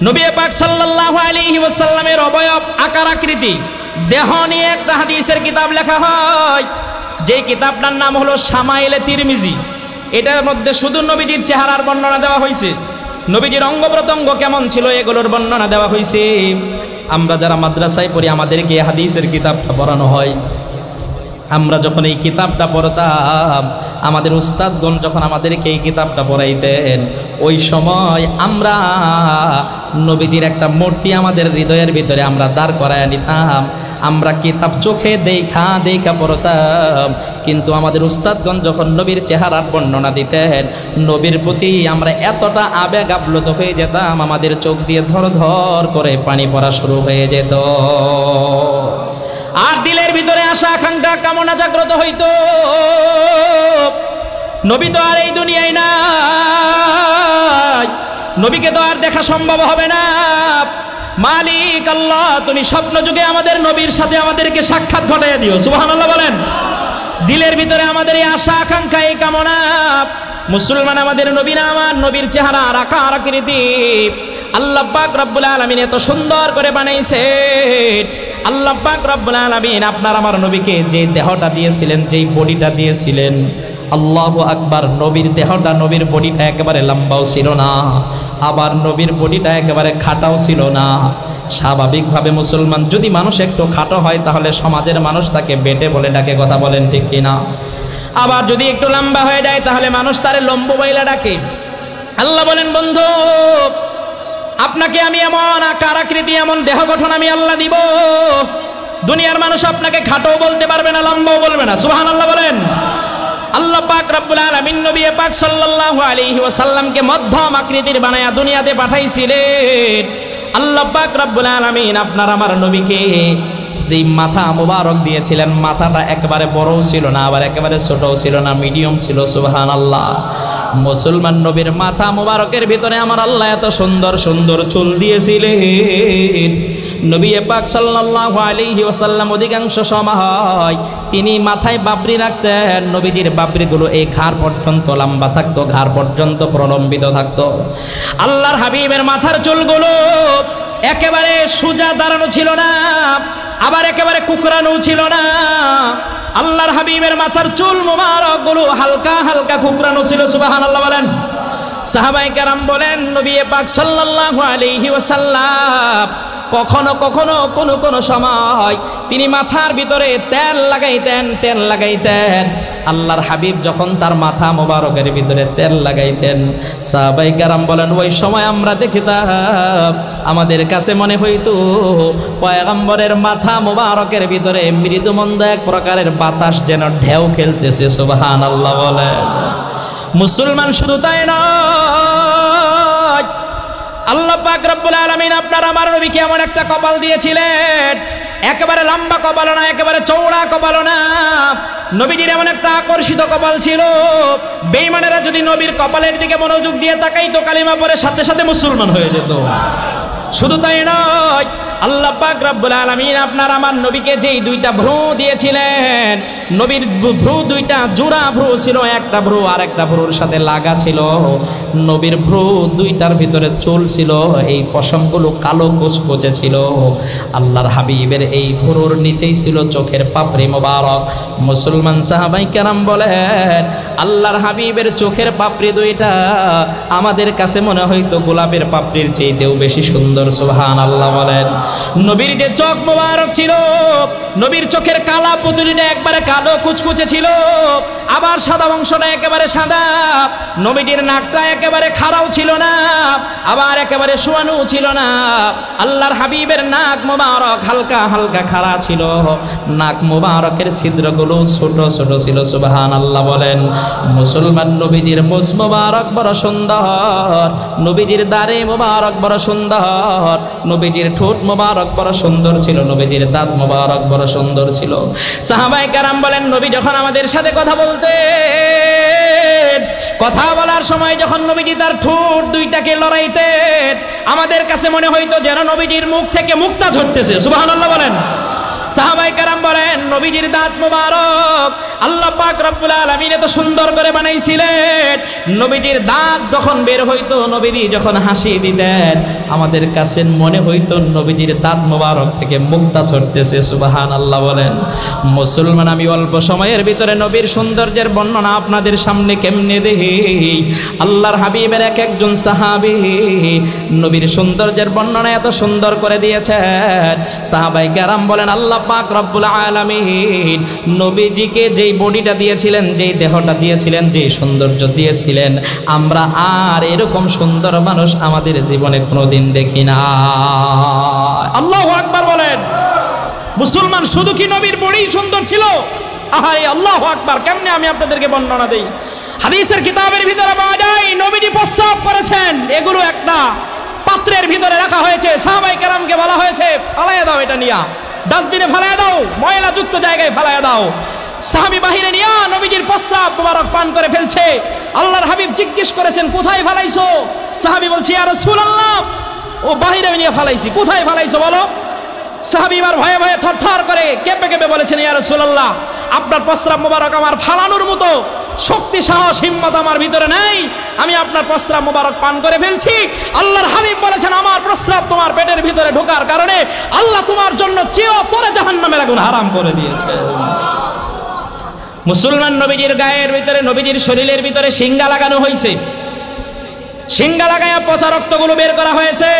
নবী পাক সাল্লাল্লাহু আলাইহি ওয়াসাল্লামের অবয়ব, আকার, আকৃতি, দেহ নিয়ে একটা হাদিসের কিতাব লেখা হয়, যেই কিতাবটার নাম হলো শামাইলে তিরমিজি। এটার মধ্যে শুধু নবীজির চেহারার বর্ণনা দেওয়া হয়েছে, নবীজির অঙ্গ প্রত্যঙ্গ কেমন ছিল এগুলোর বর্ণনা দেওয়া হয়েছে। আমরা যারা মাদ্রাসায় পড়ি, আমাদেরকে হাদিসের কিতাবটা পড়ানো হয়। আমরা যখন এই কিতাবটা পড়তাম, আমাদের উস্তাদগণ যখন আমাদেরকে এই কিতাবটা পড়াইতেন, ওই সময় আমরা নবীজির একটা মূর্তি আমাদের হৃদয়ের ভিতরে আমরা দাঁড় করায় নিতাম। আমরা কিতাব চোখে দেখা দেখা পড়তাম, কিন্তু আমাদের উস্তাদগণ যখন নবীর চেহারার বর্ণনা দিতেন, নবীর প্রতি আমরা এতটা আবেগ আপ্লুত হয়ে যেতাম, আমাদের চোখ দিয়ে ধর ধর করে পানি পড়া শুরু হয়ে যেত। আর দিলের ভিতরে আশা, আকাঙ্ক্ষা, কামনা জাগ্রত হইতো, নবী তো আর এই দুনিয়ায় নাই, নবীকে তো আর দেখা সম্ভব হবে না। মালিক আল্লাহ, তুমি স্বপ্ন যুগে আমাদের নবীর সাথে আমাদেরকে সাক্ষাৎ ঘটাইয়া দিও। সুবহানাল্লাহ বলেন। দিলের ভিতরে আমাদের এই আশা, আকাঙ্ক্ষা, এই কামনা। মুসলমান, আমাদের নবী না, আমার নবীর চেহারা, আকার, আকৃতি আল্লাহ পাক রব্বুল আলামিন এত সুন্দর করে বানাইছেন। আল্লাহ পাক রব্বুল আলামিন আপনার আমার নবীকে যে দেহটা দিয়েছিলেন, যেই বডিটা দিয়েছিলেন, আল্লাহু আকবার, নবীর দেহটা, নবীর বডিটা একেবারে লম্বাও ছিল না, আবার নবীর বডিটা একেবারে খাটাও ছিল না। স্বাভাবিকভাবে মুসলমান, যদি মানুষ একটু খাটো হয় তাহলে সমাজের মানুষ তাকে বেটে বলে ডাকে, কথা বলেন ঠিক কিনা? আবার যদি একটু লম্বা হয়ে যায় তাহলে মানুষ তারে লম্বু বইলা ডাকে। আল্লাহ বলেন, বন্ধু, আপনাকে আমি এমন আকার, আকৃতি, এমন দেহ গঠন আমি আল্লাহ দিব, দুনিয়ার মানুষ আপনাকে খাটোও বলতে পারবে না, লম্বাও বলবে না। সুবহানাল্লাহ বলেন। আল্লাহ পাক রব্বুল আলামিন নবী পাক সাল্লাল্লাহু আলাইহি ওয়াসাল্লামকে মধ্যম আকৃতির বানায়া দুনিয়াতে পাঠাইছিলেন। আল্লাহ পাক রব্বুল আলামিন আপনার আমার নবীকে যে মাথা মোবারক দিয়েছিলেন, মাথাটা একেবারে বড়ও ছিল না, আবার একেবারে ছোটও ছিল না, মিডিয়াম ছিল। সুবহানাল্লাহ। মুসলমান নবীর মাথা মোবারকের ভিতরে আমার আল্লাহ এত সুন্দর সুন্দর চুল দিয়েছিলেন। নবী পাক সাল্লাল্লাহু আলাইহি ওয়াসাল্লাম অধিকাংশ সময় তিনি মাথায় বাবরি রাখতেন। নবীজির বাবরিগুলো এই ঘাড় পর্যন্ত লম্বা থাকতো, ঘাড় পর্যন্ত প্রলম্বিত থাকতো। আল্লাহর হাবিবের মাথার চুলগুলো একেবারে সোজা দাঁড়ানো ছিল না, আবার একেবারে কুকরানো ছিল না। আল্লাহর হাবিবের মাথার চুল মোবারক গুলো হালকা হালকা কুকরানো ছিল। সুবহানাল্লাহ বলেন। সাহাবায়ে কেরাম বলেন নবী পাক সাল্লাল্লাহু আলাইহি ওয়াসাল্লাম কখনো কখনো কোন সময় তিনি মাথার ভিতরে তেল লাগাইতেন। আল্লাহর হাবিব যখন তার মাথা মোবারকের ভিতরে তেল লাগাইতেন, সাহাবায়ে কেরাম বলেন ওই সময় আমরা দেখিতাম, আমাদের কাছে মনে হইতো পয়গম্বরের মাথা মোবারকের ভিতরে মৃদুমন্দ এক প্রকারের বাতাস যেন ঢেউ খেলতেছে। সুবহানাল্লাহ বলেন। মুসলমান শুধু তাই নয়, আল্লাহ পাক রব্বুল আলামিন আপনার আমার নবীকে এমন একটা কপাল দিয়েছিলেন, একেবারে লম্বা কপাল না, একেবারে চওড়া কপাল না। নবীজির এমন একটা আকর্ষিত কপাল ছিল, বেঈমানেরা যদি নবীর কপালের দিকে মনোযোগ দিয়ে তাকাইতো, কালিমা পড়ে সাথে সাথে মুসলমান হয়ে যেত। শুধু তাই নয়, আল্লাহ পাক রব্বুল আলামিন আপনার আমার নবীকে যেই দুইটা ভ্রু দিয়েছিলেন, নবীর ভ্রু দুইটা জোড়া ভ্রু ছিল, একটা ভ্রু আর একটা ভ্রুর সাথে লাগা ছিল। নবীর ভ্রু দুইটার ভিতরে চুল ছিল, এই পশমগুলো কালো কুচকুচে ছিল। আল্লাহর হাবিবের এই ভ্রুর নিচেই ছিল চোখের পাপড়ি মোবারক। মুসলমান সাহাবায়ে কেরাম বলেন আল্লাহর হাবিবের চোখের পাপড়ি দুইটা আমাদের কাছে মনে হইতো গোলাপের পাপড়ির চেয়েও বেশি সুন্দর। সুবহানাল্লাহ বলেন। নবীর যে চোখ মোবারক ছিল, নবীর চোখের কালা পুতুলিটা একবারে কালো কুচকুচে ছিল, আবার সাদা অংশটা একেবারে সাদা। নবীজির নাকটা একেবারে খাড়াও ছিল না, আবার একেবারে শোয়ানো ছিল না। আল্লাহর হাবিবের নাক মোবারক হালকা হালকা খাড়া ছিল, নাক মোবারকের ছিদ্রগুলো ছোট ছোট ছিল। সুবহানাল্লাহ বলেন। মুসলমান নবীজির মুছ মোবারক বড় সুন্দর, নবীজির দাড়ি মোবারক বড় সুন্দর, নবীজির ঠোঁট মোবারক বড় সুন্দর ছিল, নবীজির দাঁত মোবারক বড় সুন্দর ছিল। সাহাবায়ে কেরাম বলেন নবী যখন আমাদের সাথে কথা বলতেন, কথা বলার সময় যখন নবীজি তার ঠোঁট দুইটাকে লড়াইতেন, আমাদের কাছে মনে হইতো যেন নবীজির মুখ থেকে মুক্তা ঝরতেছে। সুবহানাল্লাহ বলেন। সাহাবায়ে কেরাম বলেন নবীজির দাঁত মোবারক আল্লাহ পাক রব্বুল আলামিন এত সুন্দর করে বানাইছিলেন, নবীজির দাঁত যখন বের হইতো, নবীজি যখন হাসি দিতেন, আমাদের কাছে মনে হইতো নবীজির দাঁত মোবারক থেকে মুক্তা ছড়তেছে। সুবহানাল্লাহ বলেন। মুসলমান আমি অল্প সময়ের ভিতরে নবীর সৌন্দর্যের বর্ণনা আপনাদের সামনে কেমনে দেই। আল্লাহর হাবিবের এক একজন সাহাবী নবীর সৌন্দর্যের বর্ণনা এত সুন্দর করে দিয়েছেন। সাহাবায়ে কেরাম বলেন আল্লাহ পাক রব্বুল আলামিন নবীজিকে যেই বডিটা দিয়েছিলেন, যেই দেহটা দিয়েছিলেন, যেই সৌন্দর্য দিয়েছিলেন, আমরা আর এরকম সুন্দর মানুষ আমাদের জীবনে কোনোদিন দেখি না। আল্লাহু আকবার বলেন। মুসলমান শুধু কি নবীর বডি সুন্দর ছিল? আহারে আল্লাহু আকবার। কেমনে আমি আপনাদেরকে বর্ণনা দেই। হাদিসের কিতাবের ভিতরে পাওয়া যায় নবীজি প্রস্রাব করেছেন, এগুলো একটা পাত্রের ভিতরে রাখা হয়েছে। সাহাবায়ে কেরামকে বলা হয়েছে ফালাইয়া দাও, এটা নিয়া ডাস্টবিনে ফালাইয়া দাও, ময়লাযুক্ত জায়গায় ফালাইয়া দাও। সাহাবী বাহিরে নিয়া নবীজির প্রস্রাব মোবারক পান করে ফেলছে। আল্লাহর হাবিব জিজ্ঞেস করেছেন কোথায় ফালাইছো? সাহাবী বলছে ইয়া রাসূলুল্লাহ, ও বাহিরে নিয়ে ফালাইছি। কোথায় ফালাইছো বলো? সাহাবী এবার ভয়ে ভয়ে থরথর করে কেঁপে কেঁপে বলেছেন ইয়া রাসূলুল্লাহ, আপনার প্রস্রাব মোবারক আমার ফালানোর মতো শক্তি সাহস হিম্মত আমার ভিতরে নাই, আমি আপনার প্রস্রাব মোবারক পান করে ফেলছি। আল্লাহর হাবিব বলেছেন আমার প্রস্রাব তোমার পেটের ভিতরে ঢোকার কারণে আল্লাহ তোমার জন্য চিরতরে জাহান্নামের আগুন হারাম করে দিয়েছে। মুসলমান নবীজির গায়ের ভিতরে, নবীজির শরীরের ভিতরে সিংহা লাগানো হয়েছে, সিংহা লাগায়া পচা রক্তগুলো বের করা হয়েছে।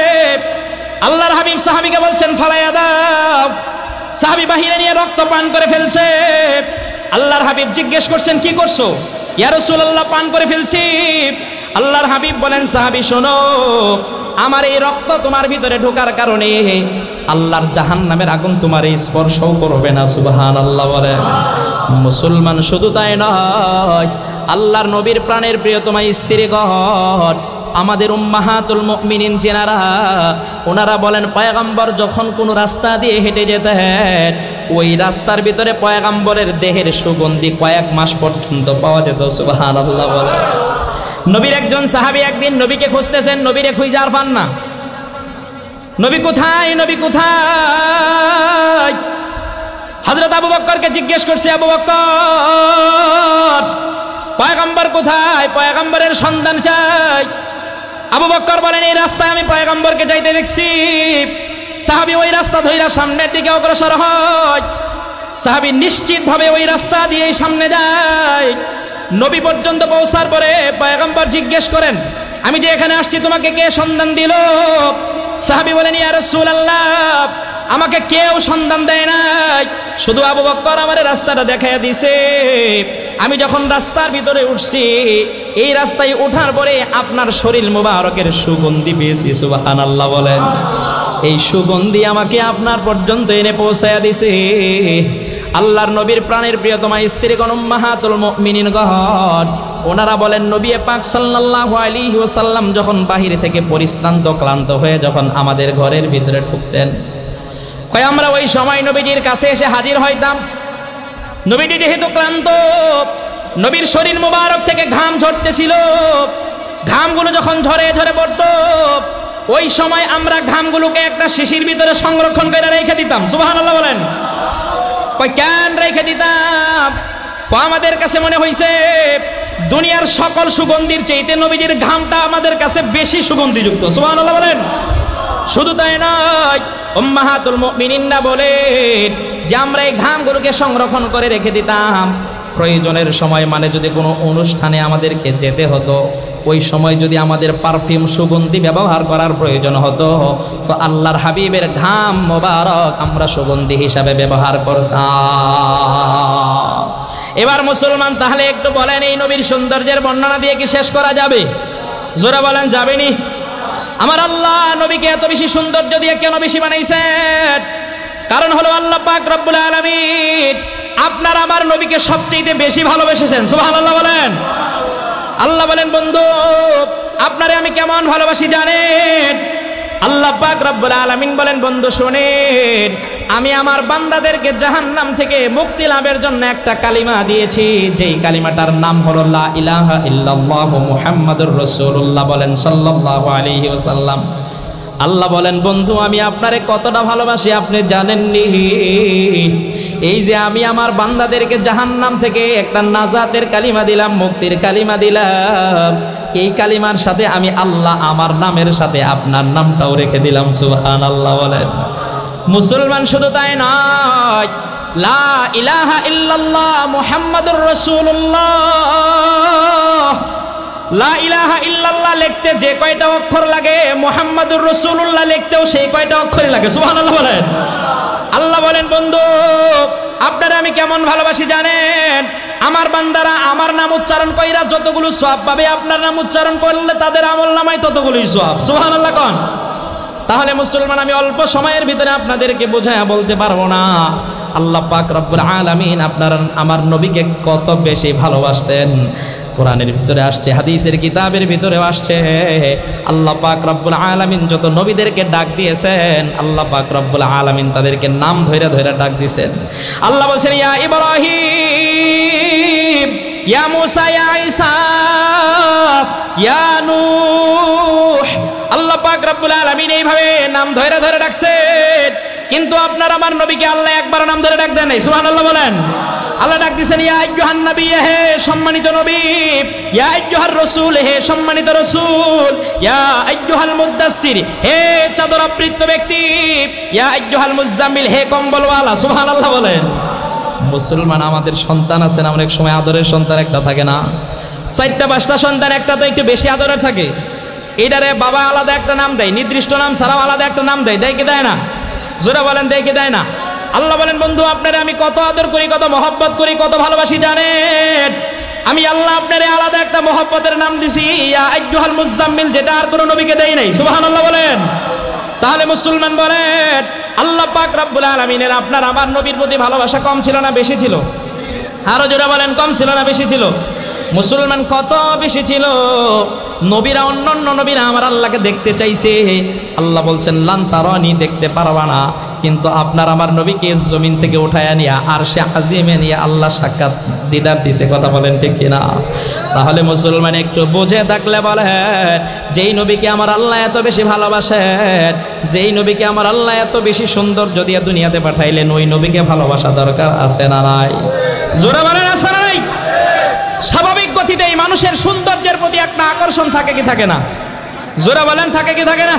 আল্লাহর হাবিব সাহাবীকে বলছেন ফালাইয়া দাও। সাহাবী বাহিরে নিয়ে রক্ত পান করে ফেলছে। আল্লাহর হাবিব জিজ্ঞেস করছেন কি করছো? ইয়া রাসূলুল্লাহ, পান করে ফেলছি। আল্লাহর হাবিব বলেন সাহাবী শোনো, আমার এই রক্ত তোমার ভিতরে ঢোকার কারণে আল্লাহর জাহান্নামের আগুন তোমার এই স্পর্শও করবে না। সুবহানাল্লাহ বলেন। মুসলমান শুধু তাই নয়, আল্লাহর নবীর প্রাণের প্রিয়তমা স্ত্রীগণ, আমাদের উম্মাহাতুল মুমিনিন যেনারা, ওনারা বলেন পয়গম্বর যখন কোন রাস্তা দিয়ে হেঁটে যেতেন, ওই রাস্তার ভিতরে পয়গম্বরের দেহের সুগন্ধি কয়েক মাস পর্যন্ত পাওয়া যেত। সুবহানাল্লাহ বলেন। নবীর একজন সাহাবী একদিন নবীকে খুঁজতেছেন, নবীরে খুঁজে আর পান না। নবী কোথায়, নবী কোথায়? হযরত আবু বকরকে জিজ্ঞেস করছে, আবু বকর পয়গম্বর কোথায়, পয়গম্বরের সন্ধান চাই। আবু বকর বলেন, এই রাস্তায় আমি পয়গম্বরকে যাইতে দেখছি। সাহাবী ওই রাস্তা ধইরা সামনের দিকে অগ্রসর হয়। সাহাবী নিশ্চিতভাবে ওই রাস্তা দিয়ে সামনে যায়। নবী পর্যন্ত পৌঁছার পরে পয়গম্বর জিজ্ঞেস করেন, আমি যে এখানে আসছি তোমাকে কে সন্ধান দিল? সাহাবী বলেন, ইয়া রাসূলুল্লাহ, আমাকে কেউ সন্ধান দেয় নাই, শুধু আবু বকর আমার রাস্তাটা দেখাইয়া দিছে। আমি যখন রাস্তার ভিতরে উঠছি, এই রাস্তায় ওঠার পরে আপনার শরীর মোবারকের সুগন্ধি পেয়েছি। সুবহানাল্লাহ বলেন। এই সুগন্ধি আমাকে আপনার পর্যন্ত এনে পৌঁছায়া দিছে। আল্লাহর নবীর প্রাণের প্রিয়তমা স্ত্রীগণ উম্মাহাতুল মুমিনিনগণ ওনারা বলেন, নবী পাক সাল্লাল্লাহু আলাইহি ওয়াসাল্লাম যখন বাহির থেকে পরিশ্রান্ত ক্লান্ত হয়ে যখন আমাদের ঘরের ভিতরে ঢুকতেন, কয় আমরা ওই সময় নবীজির কাছে এসে হাজির হইতাম। নবীজি যেহেতু ক্লান্ত, নবীর শরীর মোবারক থেকে ঘাম ঝরতেছিল, ঘামগুলো যখন ঝরে ঝরে পড়তো, ওই সময় আমরা ঘামগুলোকে একটা শিশির ভিতরে সংরক্ষণ করে রেখে দিতাম। সুবহানাল্লাহ বলেন। কই কেন রেখে দিতাম? আমাদের কাছে মনে হইছে দুনিয়ার সকল সুগন্ধির চাইতে নবীজির ঘামটা আমাদের কাছে বেশি সুগন্ধিযুক্ত। সুবহানাল্লাহ বলেন। শুধু তাই নয়, উম্মাহাতুল মুমিনিনরা বলেন যে আমরা এই ঘামগুলোকে সংরক্ষণ করে রেখে দিতাম। প্রয়োজনের সময়, মানে যদি কোনো অনুষ্ঠানে আমাদেরকে যেতে হতো, ওই সময় যদি আমাদের পারফিউম সুগন্ধি ব্যবহার করার প্রয়োজন হতো, তো আল্লাহর হাবিবের ঘাম মোবারক আমরা সুগন্ধি হিসাবে ব্যবহার করতাম। এবার মুসলমান, তাহলে একটু বলেন, এই নবীর সৌন্দর্যের বর্ণনা দিয়ে কি শেষ করা যাবে? জোরে বলেন, যাবেনি? আমার আল্লাহ নবীকে এত বেশি সৌন্দর্য দিয়ে কেন বেশি বানাইছেন? কারণ হলো আল্লাহ পাক রব্বুল আলামিন আপনার আমার নবীকে সবচেয়ে বেশি ভালোবেসেছেন। সুবহানাল্লাহ বলেন। আল্লাহ বলেন, বন্ধু আপনারে আমি কেমন ভালোবাসি জানেন? আল্লাহ পাক রব্বুল আলামিন বলেন, বন্ধু শোনেন, আমি আমার বান্দাদেরকে জাহান্নাম থেকে মুক্তি লাভের জন্য একটা কালিমা দিয়েছি, যেই কালিমাটার নাম হলো লা ইলাহা ইল্লাল্লাহ মুহাম্মাদুর রাসূলুল্লাহ। বলেন সাল্লাল্লাহু আলাইহি ওয়াসাল্লাম। আল্লাহ বলেন, বন্ধু আমি আপনারে কতটা ভালোবাসি আপনি জানেননি? এই যে আমি আমার বান্দাদেরকে জাহান্নাম থেকে একটা নাজাতের কালিমা দিলাম, মুক্তির কালিমা দিলাম, এই কালিমার সাথে আমি আল্লাহ আমার নামের সাথে আপনার নামটাও রেখে দিলাম। সুবহানাল্লাহ বলেন। মুসলমান, শুধু তাই নয়, লা ইলাহা ইল্লাল্লাহ মুহাম্মাদুর রাসূলুল্লাহ, লা ইলাহা ইল্লাল্লাহ লিখতে যে কয়টা অক্ষর লাগে, মুহাম্মাদুর রাসূলুল্লাহ লিখতেও সেই কয়টা অক্ষরই লাগে। সুবহানাল্লাহ বলেন। আল্লাহ বলেন, বন্ধু আপনারা আমি কেমন ভালোবাসি জানেন? আমার বান্দারা আমার নাম উচ্চারণ কইরা যতগুলো সওয়াব পাবে, আপনার নাম উচ্চারণ করলে তাদের আমলনামায় ততগুলোই সওয়াব। সুবহানাল্লাহ কোন। তাহলে মুসলমান, আমি অল্প সময়ের ভিতরে আপনাদেরকে বোঝায়া বলতে পারবো না আল্লাহ পাক রব্বুল আলামিন আপনার আমার নবীকে কত বেশি ভালোবাসতেন। কোরআনের ভিতরে আসছে, হাদিসের কিতাবের ভিতরে আসছে, আল্লাহ পাক রব্বুল আলামিন যত নবীদেরকে ডাক দিয়েছেন, আল্লাহ পাক রব্বুল আলামিন তাদেরকে নাম ধইরা ধইরা ডাক দিয়েছেন। আল্লাহ বলছেন, ইয়া ইব্রাহিম, ইয়া মুসা, ইয়া ঈসা, ইয়া নূহ। আল্লাহ পাক রব্বুল আলামিন এইভাবে নাম ধইরা ধইরা ডাকছেন, কিন্তু আপনার আমার নবীকে আল্লাহ একবার নাম ধরে ডাক দেন নাই। সুবহানাল্লাহ বলেন। আল্লাহ ডাক দিয়েছেন, ইয়া আইয়ুহান নবী, হে সম্মানিত নবী, ইয়া আইয়ুহার রাসূল, হে সম্মানিত রাসূল, ইয়া আইয়ুহাল মুদ্দাসসির, হে চাদর আবৃত ব্যক্তি, ইয়া আইয়ুহাল মুজাম্মিল, হে কম্বলওয়ালা। সুবহানাল্লাহ বলেন। মুসলমান, আমাদের সন্তান আছেন, অনেক সময় আদরের সন্তান একটা থাকে না, 4টা 5টা সন্তান, একটা তো একটু বেশি আদরের থাকে। এইটারে বাবা আলাদা একটা নাম দেয়, নির্দিষ্ট নাম ছাড়াও আলাদা একটা নাম দেয়, দেয় কি দেয় না? জোরে বলেন, দেয় কি দেয় না? আল্লাহ বলেন, বন্ধু আপনারে আমি কত আদর করি, কত মহব্বত করি, কত ভালোবাসি জানেন? আমি আল্লাহ আপনারে আলাদা একটা মহব্বতের নাম দিছি, ইয়া আইয়ুহাল মুজাম্মিল, যেটা আর কোনো নবীকে দেই নাই। সুবহানাল্লাহ বলেন। তাহলে মুসলমান বলেন, আল্লাহ পাক রব্বুল আলামিনের আপনার আমার নবীর প্রতি ভালোবাসা কম ছিল না বেশি ছিল? আরো জোরে বলেন, কম ছিল না বেশি ছিল? মুসলমান, কত বেশি ছিল। নবীরা, অন্যান্য নবীরা আমার আল্লাহকে দেখতে চাইছে, আল্লাহ বলছেন লান তারানি, দেখতে পারবা না, কিন্তু আপনার আমার নবীকে জমিন থেকে উঠায়া নিয়া আরশে আজিমে নিয়ে আল্লাহ সাক্ষাৎ দিদার দিছে। কথা বলেন ঠিক কিনা? তাহলে মুসলমান একটু বুঝে থাকলে বলে, যেই নবীকে আমার আল্লাহ এত বেশি ভালোবাসেন, যেই নবীকে আমার আল্লাহ এত বেশি সৌন্দর্য দিয়ে দুনিয়াতে পাঠাইলেন, ওই নবীকে ভালোবাসা দরকার আছে না নাই? জোরে বলেন আছে না নাই? স্বাভাবিক গতিতেই মানুষের সৌন্দর্যের প্রতি একটা আকর্ষণ থাকে কি থাকে না? জোরে বলেন থাকে কি থাকে না?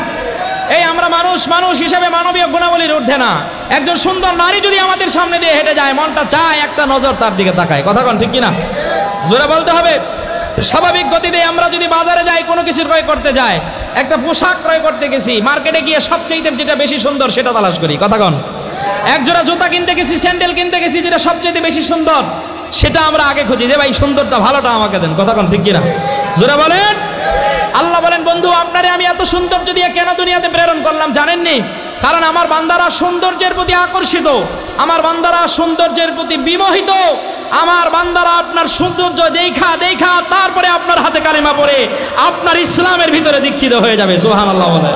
এই আমরা মানুষ হিসেবে মানবীয় গুণাবলীর ঊর্ধ্বে না। একজন সুন্দর নারী যদি আমাদের সামনে দিয়ে হেঁটে যায়, মনটা চায় একটা নজর তার দিকে তাকায়। কথা কোন ঠিক কিনা? জোরে বলতে হবে। স্বাভাবিক গতিতে আমরা যদি বাজারে যাই, কোনো কিছু ক্রয় করতে যাই, একটা পোশাক ক্রয় করতে গেছি, মার্কেটে গিয়ে সবচেয়ে যেটা বেশি সুন্দর সেটা তালাশ করি। কথা কোন? এক জোড়া জুতা কিনতে গেছি, স্যান্ডেল কিনতে গেছি, যেটা সবচেয়ে বেশি সুন্দর সেটা আমরা আগে খুঁজি, যে ভাই সুন্দরটা ভালোটা আমাকে দেন। কথা কোন ঠিক কিনা? জোরে বলেন। আল্লাহ বলেন, বন্ধু আপনারে আমি এত সৌন্দর্য দিয়ে কেন দুনিয়াতে প্রেরণ করলাম জানেননি? কারণ আমার বান্দারা সৌন্দর্যের প্রতি আকর্ষিত, আমার বান্দারা সৌন্দর্যের প্রতি বিমোহিত, আমার বান্দারা আপনার সৌন্দর্য দেখা দেখা তারপরে আপনার হাতে কালিমা পড়ে আপনার ইসলামের ভিতরে দীক্ষিত হয়ে যাবে। সুবহানাল্লাহ বলে।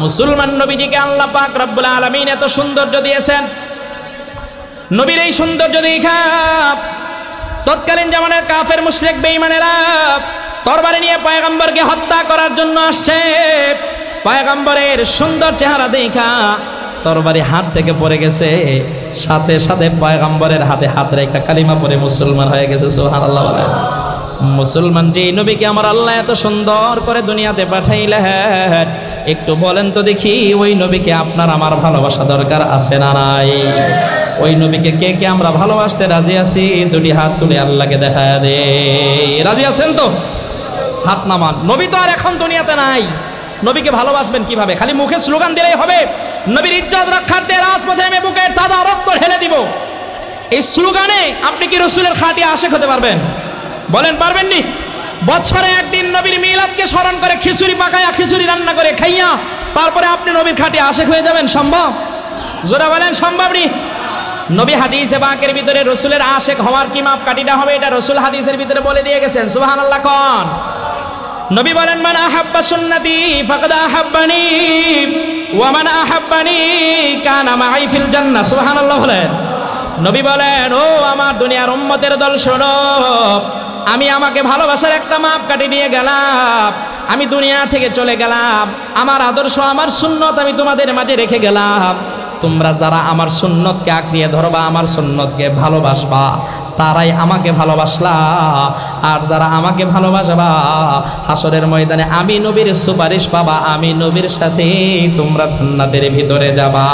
মুসলমান নবীজিকে আল্লাহ পাক রব্বুল আলামিন এত সৌন্দর্য দিয়েছেন। নবীর এই সৌন্দর্য দেখা তৎকালীন জামানার কাফের মুশরিক বেঈমানেরা তরবারি নিয়ে পয়গম্বরকে হত্যা করার জন্য আসছে। পয়গম্বরের সুন্দর চেহারা দেখা তরবারি হাত থেকে পড়ে গেছে, সাথে সাথে পয়গম্বরের হাতে হাত রেখে কালিমা পড়ে মুসলমান হয়ে গেছে। সুবহানাল্লাহ বলে। মুসলমান যে নবীকে আমার আল্লাহ এত সুন্দর করে দুনিয়াতে পাঠাইলেন, একটু বলেন তো দেখি, ওই নবীকে আপনার আমার ভালোবাসা দরকার আছে না নাই? ওই নবীকে কে কে আমরা ভালোবাসতে রাজি আছি? দুটি হাত তুলে আল্লাহকে দেখা দে। রাজি আছেন তো? হাত নামান। নবী তো আর এখন দুনিয়াতে নাই, নবীকে ভালোবাসবেন কিভাবে? খালি মুখে স্লোগান দিলেই হবে? নবীর ইজ্জত রক্ষার্থে রাজপথে আমি বুকের তাজা রক্ত ঢেলে দিব, এই স্লোগানে আপনি কি রাসূলের খাঁটি আশিক হতে পারবেন? বলেন পারবেননি? বছরে একদিন নবীর মিলাদকে স্মরণ করে খিচুড়ি পাকায়া, খিচুড়ি রান্না করে খাইয়া তারপরে আপনি নবীর খাঁটি আশিক হয়ে যাবেন? সম্ভব? জোরা বলেন সম্ভব নি? নবী হাদিসে পাকের ভিতরে রাসূলের আশিক হওয়ার কি মাপকাঠিটা হবে, এটা রাসূল হাদিসের ভিতরে বলে দিয়ে গেছেন। সুবহানাল্লাহ কোন? নবী বলেন, মান আহাব্বা সুন্নতি ফাকাদ আহাব্বানি ওয়া মান আহাব্বানি কানা মাই ফিল জান্নাহ। সুবহানাল্লাহ বলেন। নবী বলেন, ও আমার দুনিয়ার উম্মতের দল শোনো, আমি আমাকে ভালোবাসার একটা মাপকাঠি দিয়ে গেলাম, আমি দুনিয়া থেকে চলে গেলাম, আমার আদর্শ আমার সুন্নত আমি তোমাদের মাঝে রেখে গেলাম। তোমরা যারা আমার সুন্নতকে আঁকড়িয়ে ধরবা, আমার সুন্নতকে ভালোবাসবা, তারাই আমাকে ভালোবাসলা। আর যারা আমাকে ভালোবাসবা, হাসরের ময়দানে আমি নবীর সুপারিশ পাবা, আমি নবীর সাথে তোমরা জান্নাতের ভিতরে যাবা।